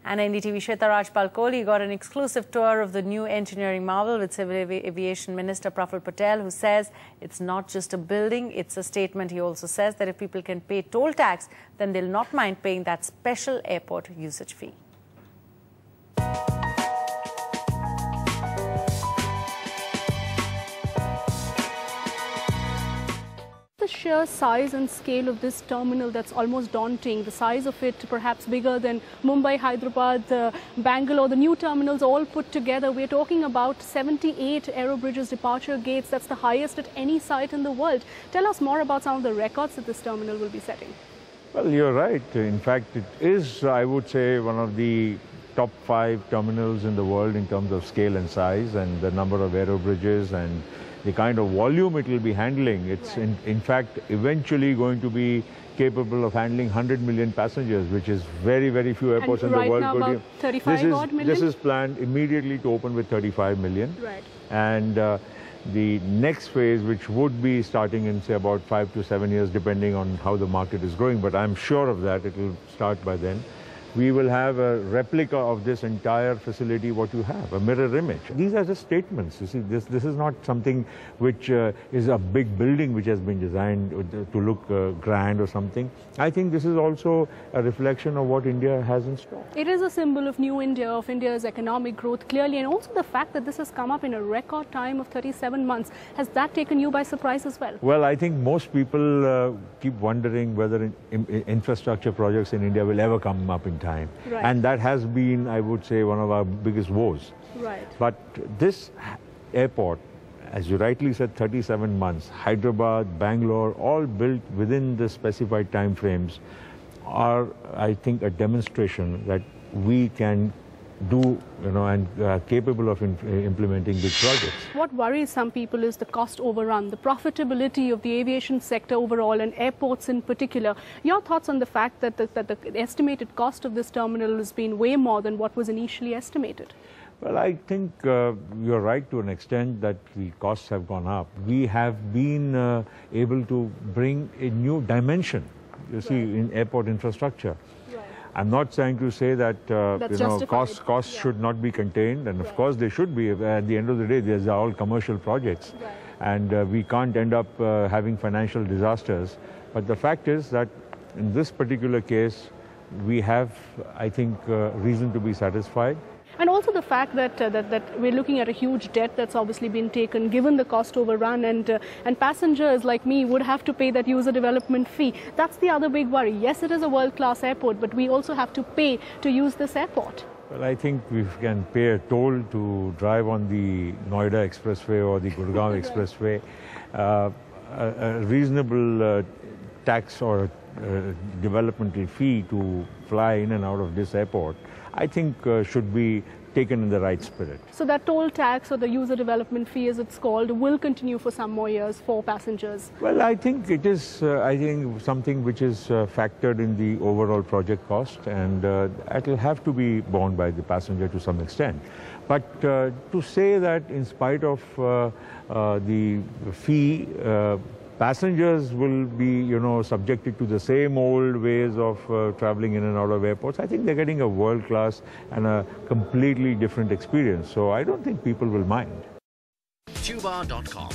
And NDTV Shweta Rajpal-Kohli got an exclusive tour of the new engineering marvel with Civil Aviation Minister Praful Patel, who says it's not just a building, it's a statement. He also says that if people can pay toll tax, then they'll not mind paying that special airport usage fee. The sheer size and scale of this terminal, that's almost daunting. The size of it perhaps bigger than Mumbai, Hyderabad, Bangalore, the new terminals all put together. We're talking about 78 aerobridges departure gates. That's the highest at any site in the world. Tell us more about some of the records that this terminal will be setting. Well, you're right. In fact, it is, I would say, one of the top 5 terminals in the world in terms of scale and size and the number of aerobridges and the kind of volume it will be handling. It's in fact eventually going to be capable of handling 100 million passengers, which is very, very few airports in the world. Right now about 35 odd million? This is planned immediately to open with 35 million. Right. And the next phase, which would be starting in, say, about 5 to 7 years, depending on how the market is growing, but I'm sure of that, it will start by then. We will have a replica of this entire facility, what you have, a mirror image. These are just statements. You see, this is not something which is a big building which has been designed to look grand or something. I think this is also a reflection of what India has in store. It is a symbol of new India, of India's economic growth, clearly, and also the fact that this has come up in a record time of 37 months. Has that taken you by surprise as well? Well, I think most people keep wondering whether infrastructure projects in India will ever come up in time. Right. And that has been, I would say, one of our biggest woes. Right. But this airport, as you rightly said, 37 months, Hyderabad, Bangalore, all built within the specified time frames, are, I think, a demonstration that we can do, and capable of implementing big projects. What worries some people is the cost overrun, the profitability of the aviation sector overall and airports in particular. Your thoughts on the fact that the estimated cost of this terminal has been way more than what was initially estimated? Well, I think you're right to an extent that the costs have gone up. We have been able to bring a new dimension, you see, in airport infrastructure. I'm not trying to say that costs should not be contained, and of course they should be. At the end of the day, these are all commercial projects, and we can't end up having financial disasters. But the fact is that in this particular case, we have, I think, reason to be satisfied. And also the fact that we're looking at a huge debt that's obviously been taken, given the cost overrun, and passengers like me would have to pay that user development fee. That's the other big worry. Yes, it is a world-class airport, but we also have to pay to use this airport. Well, I think we can pay a toll to drive on the Noida Expressway or the Gurgaon Expressway. A reasonable tax or developmental fee to fly in and out of this airport, I think should be taken in the right spirit. So that toll tax or the user development fee, as it's called, will continue for some more years for passengers? Well, I think it is, something which is factored in the overall project cost, and it will have to be borne by the passenger to some extent. But to say that in spite of the fee, passengers will be, subjected to the same old ways of traveling in and out of airports, I think they're getting a world-class and a completely different experience. So I don't think people will mind. Tuba.com